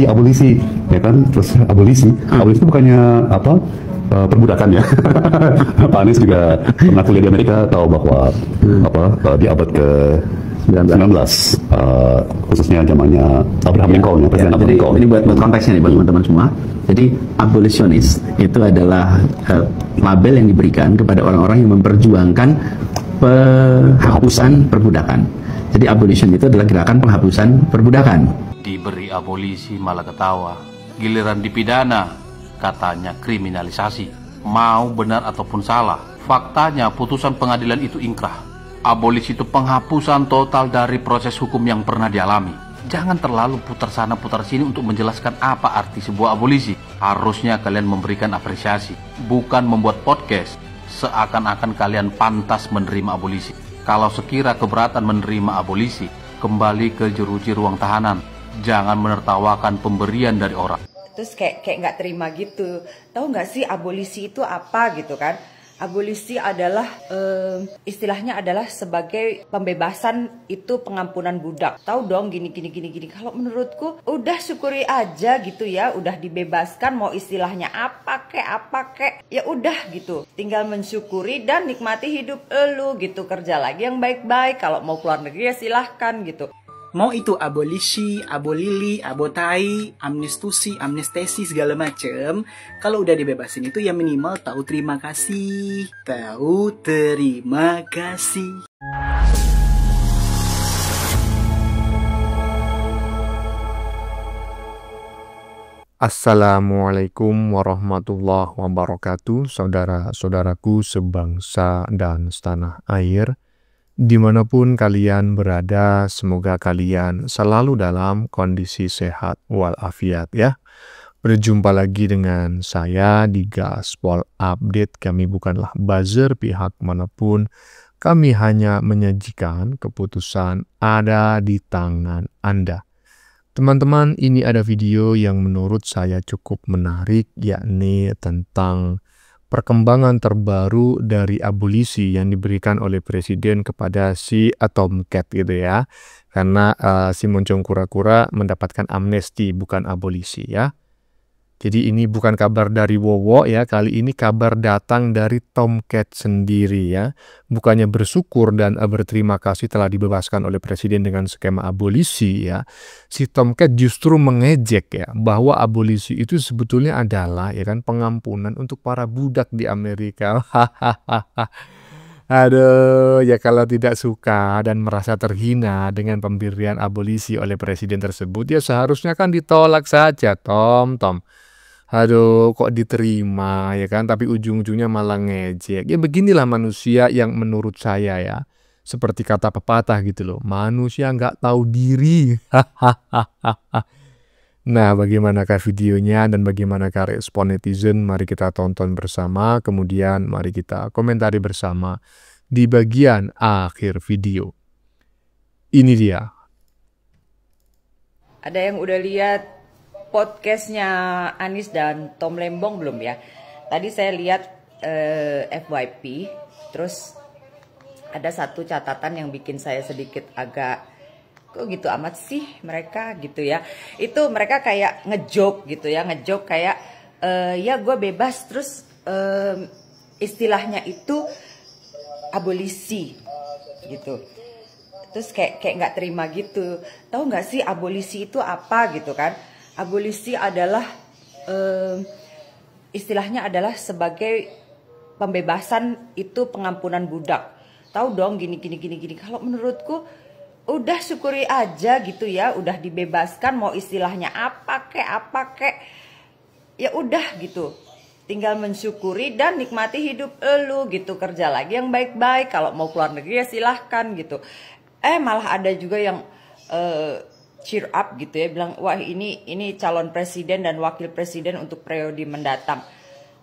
abolisi, ya kan? Terus abolisi itu bukannya apa? Perbudakan ya. Pak Anies juga pernah kuliah di Amerika, tahu bahwa di abad ke 19 khususnya zamannya Abraham Lincoln, Presiden Abraham Lincoln. Ini buat konteksnya nih buat teman-teman semua. Jadi abolisionis itu adalah label yang diberikan kepada orang-orang yang memperjuangkan penghapusan perbudakan. Jadi abolition itu adalah gerakan penghapusan perbudakan. Diberi abolisi malah ketawa, giliran dipidana katanya kriminalisasi. Mau benar ataupun salah, faktanya putusan pengadilan itu ingkrah. Abolisi itu penghapusan total dari proses hukum yang pernah dialami. Jangan terlalu putar sana putar sini untuk menjelaskan apa arti sebuah abolisi. Harusnya kalian memberikan apresiasi, bukan membuat podcast seakan-akan kalian pantas menerima abolisi. Kalau sekira keberatan menerima abolisi, kembali ke jeruji ruang tahanan. Jangan menertawakan pemberian dari orang. Terus kayak nggak terima gitu. Tahu nggak sih abolisi itu apa gitu kan? Abolisi adalah istilahnya adalah sebagai pembebasan itu pengampunan budak. Tahu dong gini. Kalau menurutku udah syukuri aja gitu ya, udah dibebaskan mau istilahnya apa kek. Ya udah gitu. Tinggal mensyukuri dan nikmati hidup elu gitu, kerja lagi yang baik-baik. Kalau mau keluar negeri ya silahkan gitu. Mau itu abolisi, abolili, abotai, amnestusi, amnestesi segala macem. Kalau udah dibebasin itu ya minimal tahu terima kasih. Tahu terima kasih. Assalamualaikum warahmatullahi wabarakatuh. Saudara-saudaraku sebangsa dan setanah air, dimanapun kalian berada, semoga kalian selalu dalam kondisi sehat walafiat ya. Berjumpa lagi dengan saya di Gaspol Update. Kami bukanlah buzzer pihak manapun. Kami hanya menyajikan keputusan ada di tangan Anda. Teman-teman, ini ada video yang menurut saya cukup menarik, yakni tentang perkembangan terbaru dari abolisi yang diberikan oleh Presiden kepada si Tomcat gitu ya. Karena si Moncong Kura-Kura mendapatkan amnesti bukan abolisi ya. Jadi ini bukan kabar dari Wowo ya, kali ini kabar datang dari Tomcat sendiri ya. Bukannya bersyukur dan berterima kasih telah dibebaskan oleh Presiden dengan skema abolisi ya. Si Tomcat justru mengejek ya, bahwa abolisi itu sebetulnya adalah ya kan pengampunan untuk para budak di Amerika. Aduh, ya kalau tidak suka dan merasa terhina dengan pemberian abolisi oleh Presiden tersebut, ya seharusnya kan ditolak saja, Tom. Aduh, kok diterima ya kan, tapi ujung-ujungnya malah ngejek. Ya beginilah manusia yang menurut saya ya, seperti kata pepatah gitu loh, manusia nggak tahu diri. Nah, bagaimanakah videonya dan bagaimanakah respon netizen? Mari kita tonton bersama, kemudian mari kita komentari bersama di bagian akhir video. Ini dia. Ada yang udah lihat podcastnya Anies dan Tom Lembong belum ya? Tadi saya lihat FYP, terus ada satu catatan yang bikin saya sedikit agak kok gitu amat sih mereka gitu ya. Itu mereka kayak ngejok gitu ya, ngejok kayak ya gue bebas, terus istilahnya itu abolisi gitu. Terus kayak nggak terima gitu. Tahu nggak sih abolisi itu apa gitu kan? Abolisi adalah istilahnya adalah sebagai pembebasan itu pengampunan budak. Tahu dong gini. Kalau menurutku udah syukuri aja gitu ya, udah dibebaskan mau istilahnya apa kek. Ya udah gitu. Tinggal mensyukuri dan nikmati hidup elu gitu, kerja lagi yang baik-baik. Kalau mau keluar negeri ya silahkan gitu. Malah ada juga yang cheer up gitu ya, bilang wah ini calon presiden dan wakil presiden untuk periode mendatang.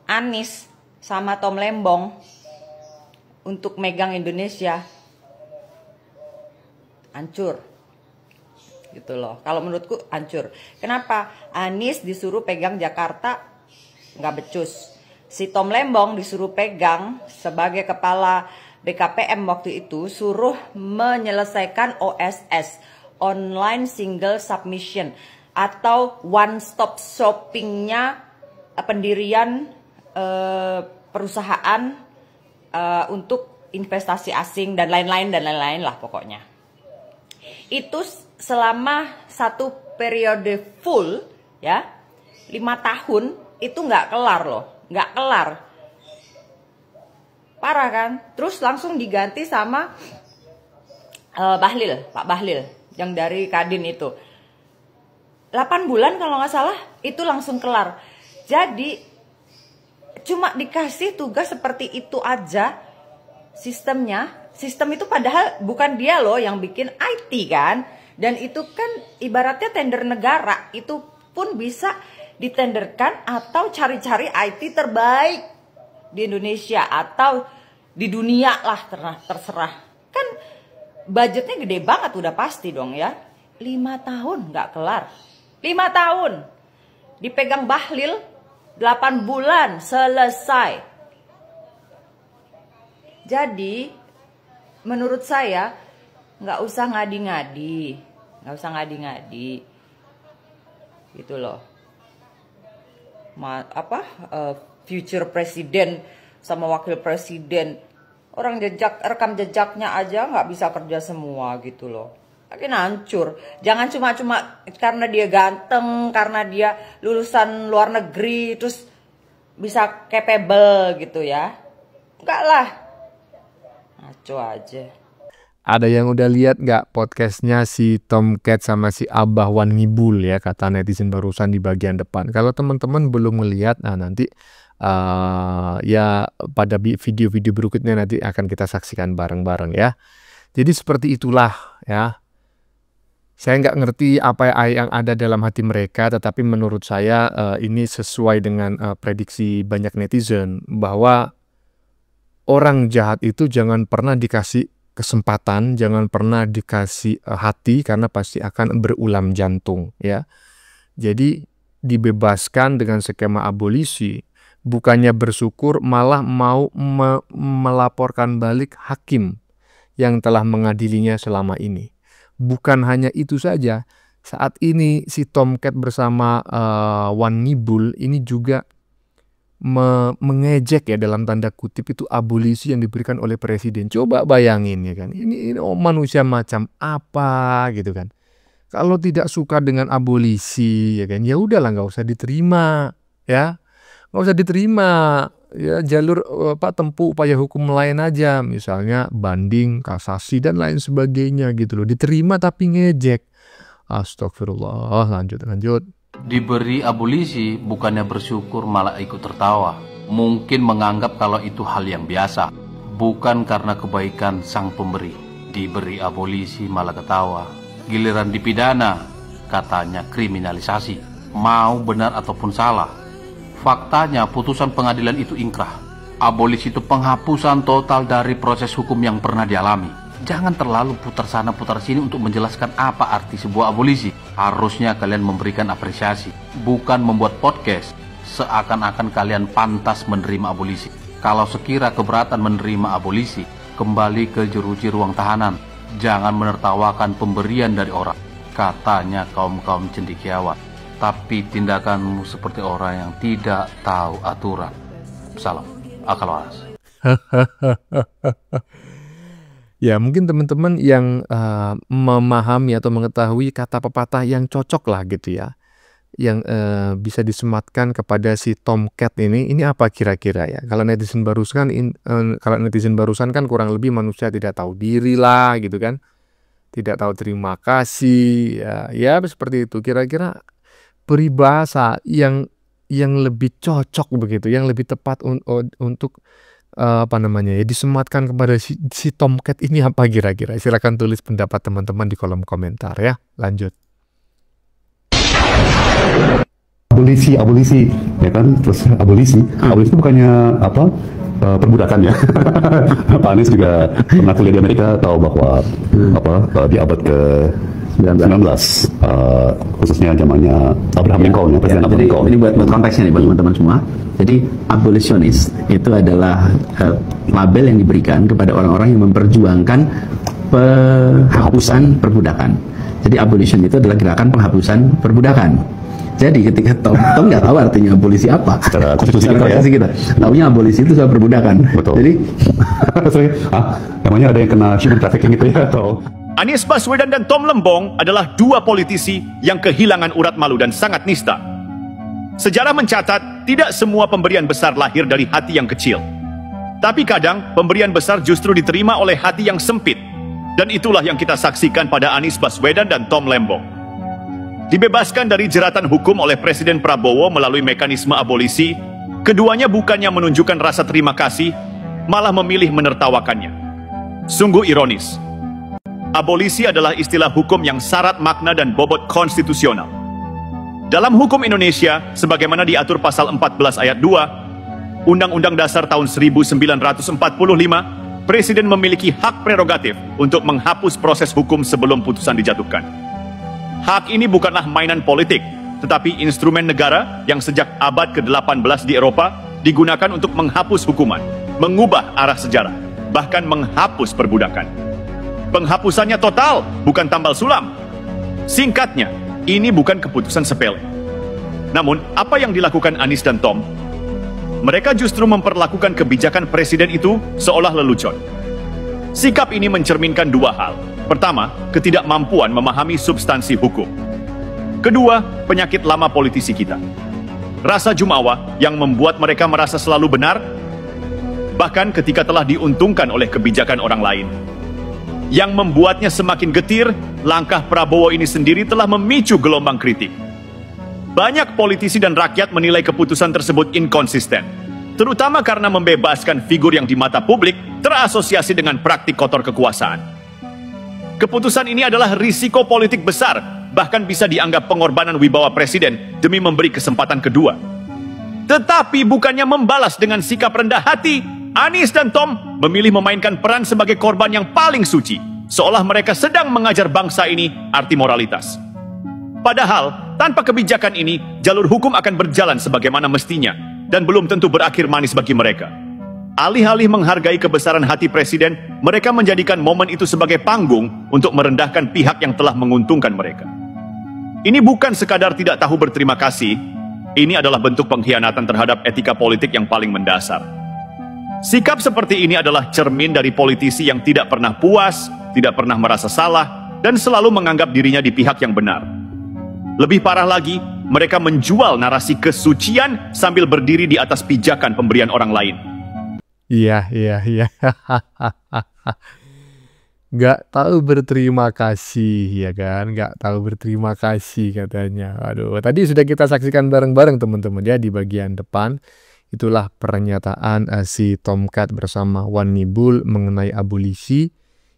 Anies sama Tom Lembong untuk megang Indonesia hancur gitu loh. Kalau menurutku hancur. Kenapa? Anies disuruh pegang Jakarta nggak becus. Si Tom Lembong disuruh pegang sebagai kepala BKPM waktu itu, suruh menyelesaikan OSS, Online Single Submission. atau one stop shoppingnya pendirian perusahaan untuk investasi asing dan lain-lain lah pokoknya. Itu selama satu periode full ya, 5 tahun itu nggak kelar loh, nggak kelar. Parah kan? Terus langsung diganti sama Bahlil, Pak Bahlil yang dari Kadin itu. 8 bulan kalau nggak salah itu langsung kelar. Jadi cuma dikasih tugas seperti itu aja sistemnya. Sistem itu padahal bukan dia loh yang bikin IT kan. Dan itu kan ibaratnya tender negara. Itu pun bisa ditenderkan atau cari-cari IT terbaik di Indonesia atau di dunia lah, terserah. Kan budgetnya gede banget udah pasti dong ya. 5 tahun nggak kelar. 5 tahun dipegang Bahlil, 8 bulan selesai. Jadi menurut saya nggak usah ngadi-ngadi, gitu loh. Future presiden sama wakil presiden, orang rekam jejaknya aja nggak bisa kerja semua gitu loh. Makin hancur. Jangan cuma karena dia ganteng, karena dia lulusan luar negeri terus bisa capable gitu ya. Enggak lah. Ngaco aja. Ada yang udah lihat nggak podcastnya si Tomcat sama si Abah Wan Ngibul ya, kata netizen barusan di bagian depan. Kalau teman-teman belum melihat, nah nanti ya pada video-video berikutnya nanti akan kita saksikan bareng-bareng ya. Jadi seperti itulah ya. Saya nggak ngerti apa yang ada dalam hati mereka, tetapi menurut saya ini sesuai dengan prediksi banyak netizen bahwa orang jahat itu jangan pernah dikasih kesempatan, jangan pernah dikasih hati karena pasti akan berulam jantung ya. Jadi dibebaskan dengan skema abolisi, bukannya bersyukur malah mau melaporkan balik hakim yang telah mengadilinya selama ini. Bukan hanya itu saja, saat ini si Tomcat bersama Wan Ngibul ini juga mengejek ya dalam tanda kutip itu abolisi yang diberikan oleh presiden. Coba bayangin ya kan, ini manusia macam apa gitu kan. Kalau tidak suka dengan abolisi ya kan, ya udahlah nggak usah diterima ya, nggak usah diterima ya, jalur tempuh upaya hukum lain aja, misalnya banding, kasasi dan lain sebagainya gitu loh. Diterima tapi ngejek. Astagfirullah. Lanjut. Diberi abolisi bukannya bersyukur malah ikut tertawa. Mungkin menganggap kalau itu hal yang biasa. Bukan karena kebaikan sang pemberi. Diberi abolisi malah ketawa. Giliran dipidana katanya kriminalisasi. Mau benar ataupun salah, faktanya putusan pengadilan itu ingkrah. Abolisi itu penghapusan total dari proses hukum yang pernah dialami. Jangan terlalu putar sana putar sini untuk menjelaskan apa arti sebuah abolisi. Harusnya kalian memberikan apresiasi, bukan membuat podcast seakan-akan kalian pantas menerima abolisi. Kalau sekira keberatan menerima abolisi, kembali ke jeruji ruang tahanan. Jangan menertawakan pemberian dari orang, katanya kaum-kaum cendekiawan. Tapi tindakanmu seperti orang yang tidak tahu aturan. Salam akal waras. Ya mungkin teman-teman yang memahami atau mengetahui kata pepatah yang cocok lah gitu ya, yang bisa disematkan kepada si Tomcat ini apa kira-kira ya? Kalau netizen barusan kan kurang lebih manusia tidak tahu diri lah gitu kan, tidak tahu terima kasih ya seperti itu. Kira-kira peribahasa yang lebih cocok begitu, yang lebih tepat untuk disematkan kepada si Tomcat ini apa kira-kira? Silakan tulis pendapat teman-teman di kolom komentar ya. Lanjut. Abolisi ya kan, terus abolisi itu bukannya perbudakan ya. Pak Anies juga pernah kuliah di Amerika, tahu bahwa di abad ke 19 khususnya zamannya Abraham Lincoln ya, Presiden Abraham Lincoln. Ini buat konteksnya nih buat teman-teman semua. Jadi abolisionis itu adalah label yang diberikan kepada orang-orang yang memperjuangkan penghapusan perbudakan. Jadi abolition itu adalah gerakan penghapusan perbudakan. Jadi ketika Tom nggak tahu artinya abolisi apa. Secara konstitusi kita ya. Kita taunya abolisi itu soal perbudakan. Betul. Jadi namanya ada yang kena human trafficking gitu ya atau Anies Baswedan dan Tom Lembong adalah dua politisi yang kehilangan urat malu dan sangat nista. Sejarah mencatat, tidak semua pemberian besar lahir dari hati yang kecil. Tapi kadang, pemberian besar justru diterima oleh hati yang sempit. Dan itulah yang kita saksikan pada Anies Baswedan dan Tom Lembong. Dibebaskan dari jeratan hukum oleh Presiden Prabowo melalui mekanisme abolisi, keduanya bukannya menunjukkan rasa terima kasih, malah memilih menertawakannya. Sungguh ironis. Abolisi adalah istilah hukum yang syarat makna dan bobot konstitusional. Dalam hukum Indonesia, sebagaimana diatur pasal 14 ayat 2, Undang-Undang Dasar tahun 1945, Presiden memiliki hak prerogatif untuk menghapus proses hukum sebelum putusan dijatuhkan. Hak ini bukanlah mainan politik, tetapi instrumen negara yang sejak abad ke-18 di Eropa digunakan untuk menghapus hukuman, mengubah arah sejarah, bahkan menghapus perbudakan. Penghapusannya total, bukan tambal sulam. Singkatnya, ini bukan keputusan sepele. Namun, apa yang dilakukan Anies dan Tom? Mereka justru memperlakukan kebijakan presiden itu seolah lelucon. Sikap ini mencerminkan dua hal. Pertama, ketidakmampuan memahami substansi hukum. Kedua, penyakit lama politisi kita. Rasa jumawa yang membuat mereka merasa selalu benar, bahkan ketika telah diuntungkan oleh kebijakan orang lain. Yang membuatnya semakin getir, langkah Prabowo ini sendiri telah memicu gelombang kritik. Banyak politisi dan rakyat menilai keputusan tersebut inkonsisten, terutama karena membebaskan figur yang di mata publik terasosiasi dengan praktik kotor kekuasaan. Keputusan ini adalah risiko politik besar, bahkan bisa dianggap pengorbanan wibawa presiden demi memberi kesempatan kedua. Tetapi bukannya membalas dengan sikap rendah hati, Anies dan Tom memilih memainkan peran sebagai korban yang paling suci, seolah mereka sedang mengajar bangsa ini arti moralitas. Padahal, tanpa kebijakan ini, jalur hukum akan berjalan sebagaimana mestinya, dan belum tentu berakhir manis bagi mereka. Alih-alih menghargai kebesaran hati presiden, mereka menjadikan momen itu sebagai panggung untuk merendahkan pihak yang telah menguntungkan mereka. Ini bukan sekadar tidak tahu berterima kasih, ini adalah bentuk pengkhianatan terhadap etika politik yang paling mendasar. Sikap seperti ini adalah cermin dari politisi yang tidak pernah puas, tidak pernah merasa salah, dan selalu menganggap dirinya di pihak yang benar. Lebih parah lagi, mereka menjual narasi kesucian sambil berdiri di atas pijakan pemberian orang lain. Iya. Gak tahu berterima kasih, ya kan? Gak tahu berterima kasih katanya. Aduh, tadi sudah kita saksikan bareng-bareng teman-teman ya di bagian depan. Itulah pernyataan si Tomcat bersama Wan Nibul mengenai abolisi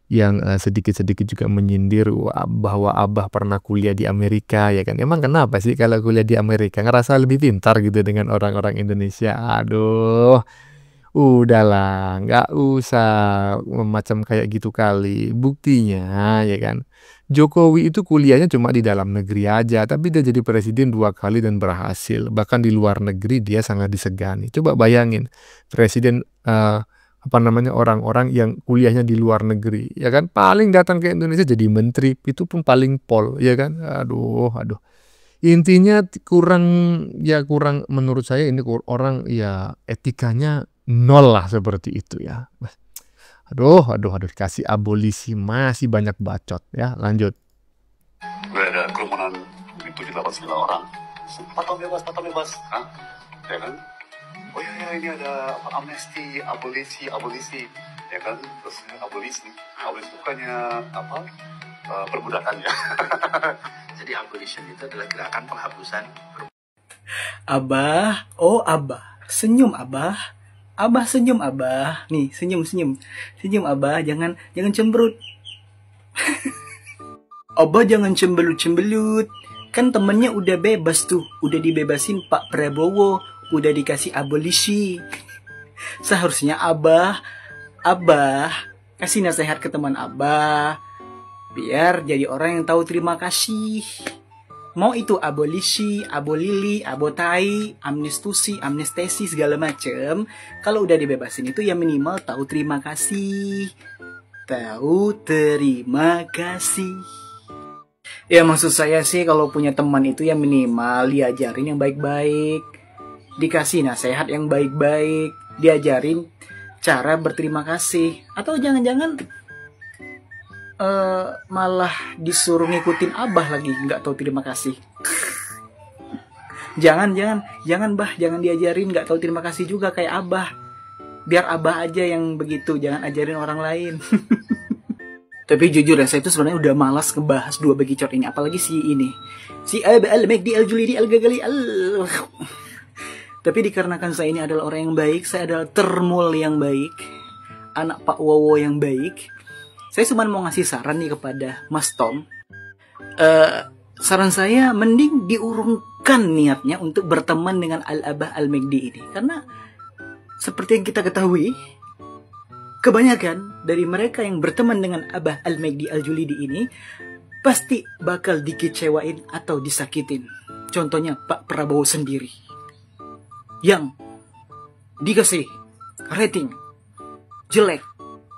yang sedikit-sedikit juga menyindir bahwa Abah pernah kuliah di Amerika, ya kan? Emang kenapa sih kalau kuliah di Amerika ngerasa lebih pintar gitu dengan orang-orang Indonesia? Aduh. Udahlah, nggak usah macam kayak gitu kali. Buktinya, ya kan, Jokowi itu kuliahnya cuma di dalam negeri aja, tapi dia jadi presiden 2 kali dan berhasil. Bahkan di luar negeri dia sangat disegani. Coba bayangin, presiden orang-orang yang kuliahnya di luar negeri, ya kan, paling datang ke Indonesia jadi menteri, itu pun paling pol, ya kan. Aduh. Intinya kurang menurut saya ini orang ya etikanya nol lah seperti itu ya. Aduh, kasih abolisi masih banyak bacot ya. Lanjut. ada kerumunan itu di 89 orang. Patong bebas. Hah? Ya kan? Oh iya, ini ada amnesti, abolisi. Ya kan? Terus abolisi itu bukannya perbudakan ya. Jadi abolition itu adalah gerakan penghapusan. Abah, oh Abah, senyum Abah. Abah senyum Abah. Nih, senyum. Senyum Abah, jangan cemberut. Abah jangan cembelut. Kan temennya udah bebas tuh. Udah dibebasin Pak Prabowo. Udah dikasih abolisi. Seharusnya Abah kasih nasihat ke teman Abah. Biar jadi orang yang tahu terima kasih. Mau itu abolisi, abolili, abotai, amnestesi segala macem. Kalau udah dibebasin itu ya minimal tahu terima kasih. Ya maksud saya sih kalau punya teman itu ya minimal diajarin yang baik-baik, dikasih nasihat yang baik-baik, diajarin cara berterima kasih, atau jangan-jangan malah disuruh ngikutin abah lagi, nggak tahu terima kasih. Jangan bah, jangan diajarin nggak tahu terima kasih juga kayak abah. Biar abah aja yang begitu, jangan ajarin orang lain. Tapi jujur ya, saya itu sebenarnya udah malas ngebahas dua bekicot ini, apalagi si Abah Al-Magdi Al-Julidi Al-Gagali Tapi dikarenakan saya ini adalah orang yang baik, saya adalah termul yang baik, anak Pak Wowo yang baik, saya cuma mau ngasih saran nih kepada Mas Tom. Saran saya mending diurungkan niatnya untuk berteman dengan Al-Abah Al-Magdi ini. Karena seperti yang kita ketahui, kebanyakan dari mereka yang berteman dengan Abah Al-Magdi Al-Julidi ini pasti bakal dikecewain atau disakitin. Contohnya Pak Prabowo sendiri, yang dikasih rating jelek,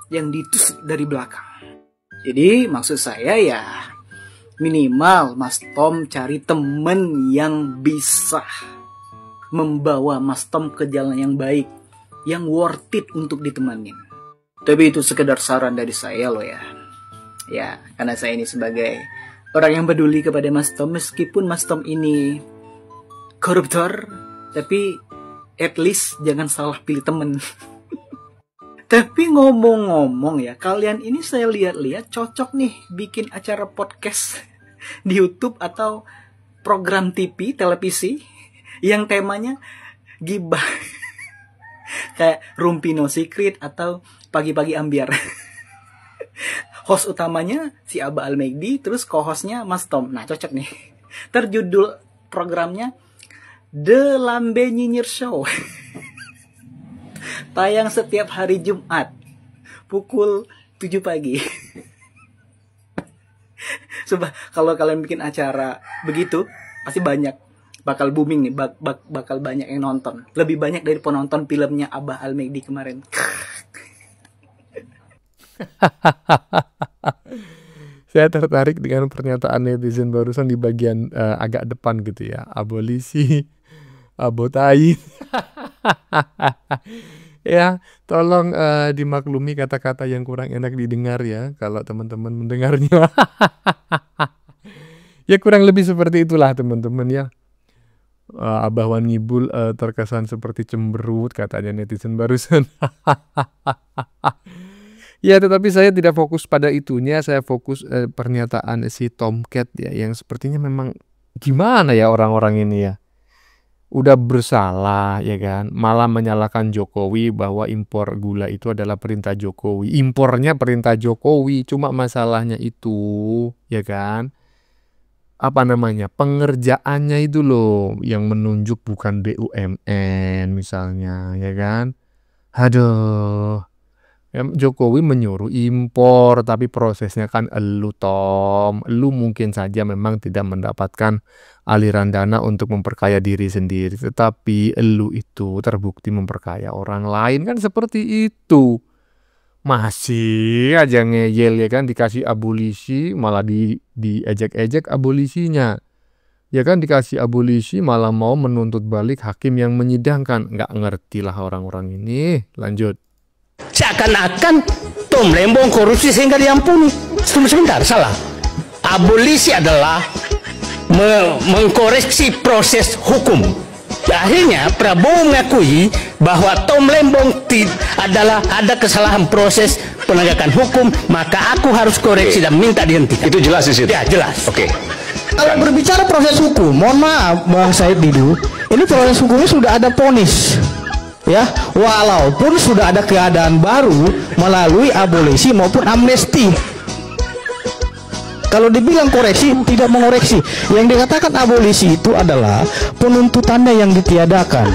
yang ditusuk dari belakang. Jadi maksud saya ya minimal Mas Tom cari temen yang bisa membawa Mas Tom ke jalan yang baik, yang worth it untuk ditemanin. Tapi itu sekedar saran dari saya loh ya. Ya, karena saya ini sebagai orang yang peduli kepada Mas Tom, meskipun Mas Tom ini koruptor, tapi at least jangan salah pilih temen. Tapi ngomong-ngomong ya, kalian ini saya lihat-lihat cocok nih bikin acara podcast di YouTube atau program TV, televisi yang temanya gibah. Kayak Rumpi No Secret atau Pagi-Pagi Ambiar. Host utamanya si Abah Al-Magdi, terus co-hostnya Mas Tom. Nah cocok nih. Terjudul programnya The Lambe Nyinyir Show. Tayang setiap hari Jumat pukul 7 pagi. Coba kalau kalian bikin acara begitu pasti bakal booming nih, bakal banyak yang nonton. Lebih banyak dari penonton filmnya Abah Al-Magdi kemarin. Saya tertarik dengan pernyataan netizen barusan di bagian agak depan gitu ya. Abolisi, abotai. Ya, tolong dimaklumi kata-kata yang kurang enak didengar ya kalau teman-teman mendengarnya. Ya kurang lebih seperti itulah teman-teman ya. Abah Wan Ngibul terkesan seperti cemberut katanya netizen barusan. Ya, tetapi saya tidak fokus pada itunya, saya fokus pernyataan si Tomcat ya, yang sepertinya memang gimana ya orang-orang ini ya. Udah bersalah ya kan, malah menyalahkan Jokowi bahwa impor gula itu adalah perintah Jokowi. Impornya perintah Jokowi, cuma masalahnya itu ya kan, apa namanya, pengerjaannya itu loh yang menunjuk bukan BUMN misalnya ya kan. Aduh, Jokowi menyuruh impor, tapi prosesnya kan elu Tom. Elu mungkin saja memang tidak mendapatkan aliran dana untuk memperkaya diri sendiri, tetapi elu itu terbukti memperkaya orang lain, kan seperti itu. Masih aja ngeyel ya kan, dikasih abolisi malah diejek-ejek abolisinya. Ya kan, dikasih abolisi malah mau menuntut balik hakim yang menyidangkan. Nggak ngerti lah orang-orang ini. Lanjut. Seakan-akan Tom Lembong korupsi sehingga diampuni. Sebentar, salah. Abolisi adalah mengkoreksi proses hukum. Akhirnya Prabowo mengakui bahwa Tom Lembong adalah ada kesalahan proses penegakan hukum, maka aku harus koreksi dan minta dihentikan. Itu jelas di situ? Ya, jelas. Oke. Kalau berbicara proses hukum, mohon maaf Bang Said Didu, ini proses hukumnya sudah ada vonis. Ya, walaupun sudah ada keadaan baru melalui abolisi maupun amnesti. Kalau dibilang koreksi, tidak mengoreksi. Yang dikatakan abolisi itu adalah penuntutannya yang ditiadakan,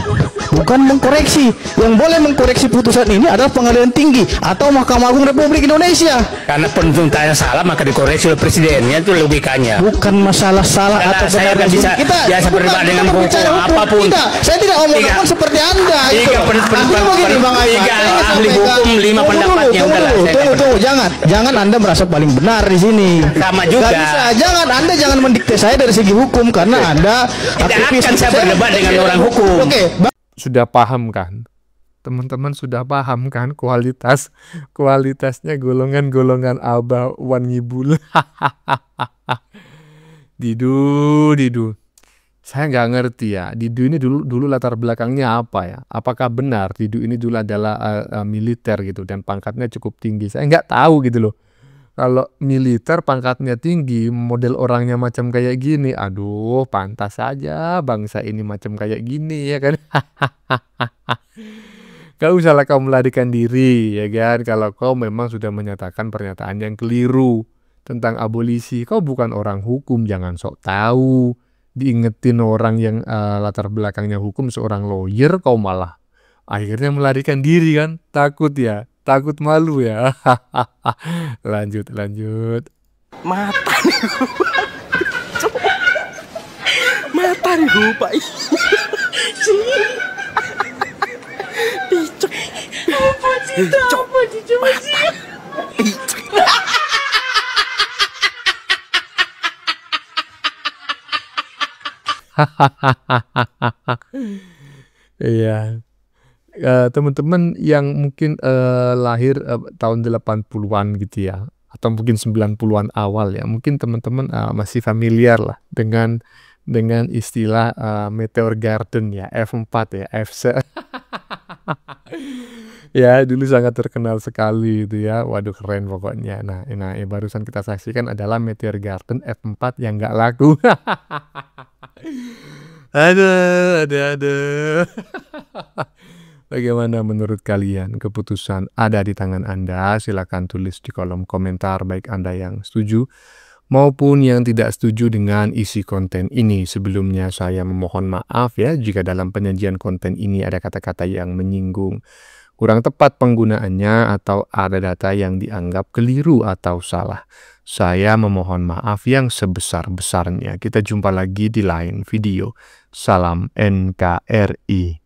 bukan mengkoreksi. Yang boleh mengkoreksi putusan ini adalah Pengadilan Tinggi atau Mahkamah Agung Republik Indonesia. Karena penuntutannya salah maka dikoreksi oleh presidennya, itu logikanya. Bukan masalah salah atau saya benar. nggak bisa biasa berdebat dengan hukum apapun. Tidak, saya tidak omong seperti Anda. Tiga ahli hukum, 5 pendapatnya. Tunggu, jangan Anda merasa paling benar di sini. Sama juga. Gak bisa, Anda jangan mendikte saya dari segi hukum karena Anda tidak akan saya berdebat dengan orang hukum. Oke. Sudah paham kan? Teman-teman sudah paham kan kualitasnya golongan-golongan Abah Wan Ngibul. Didu. Saya nggak ngerti ya, Didu ini dulu latar belakangnya apa ya? Apakah benar Didu ini dulu adalah militer gitu dan pangkatnya cukup tinggi? Saya nggak tahu gitu loh. Kalau militer pangkatnya tinggi, model orangnya macam kayak gini, aduh pantas saja bangsa ini macam kayak gini ya kan? Gak usahlah kau melarikan diri ya kan? Kalau kau memang sudah menyatakan pernyataan yang keliru tentang abolisi, kau bukan orang hukum, jangan sok tahu. Diingetin orang yang latar belakangnya hukum, seorang lawyer, kau malah akhirnya melarikan diri kan? Takut ya? Takut malu ya? Lanjut. Mata nih gue Pak. Picek. Apa sih? Coba sih. Iya. Teman-teman yang mungkin lahir tahun 80-an gitu ya, atau mungkin 90-an awal ya, mungkin teman-teman masih familiar lah dengan istilah Meteor Garden ya, F4 ya, FC. Ya, dulu sangat terkenal sekali itu ya. Waduh, keren pokoknya. Nah, yang barusan kita saksikan adalah Meteor Garden F4 yang nggak laku. Aduh. Bagaimana menurut kalian? Keputusan ada di tangan Anda. Silakan tulis di kolom komentar baik Anda yang setuju maupun yang tidak setuju dengan isi konten ini. Sebelumnya saya memohon maaf ya jika dalam penyajian konten ini ada kata-kata yang menyinggung, kurang tepat penggunaannya, atau ada data yang dianggap keliru atau salah. Saya memohon maaf yang sebesar-besarnya. Kita jumpa lagi di lain video. Salam NKRI.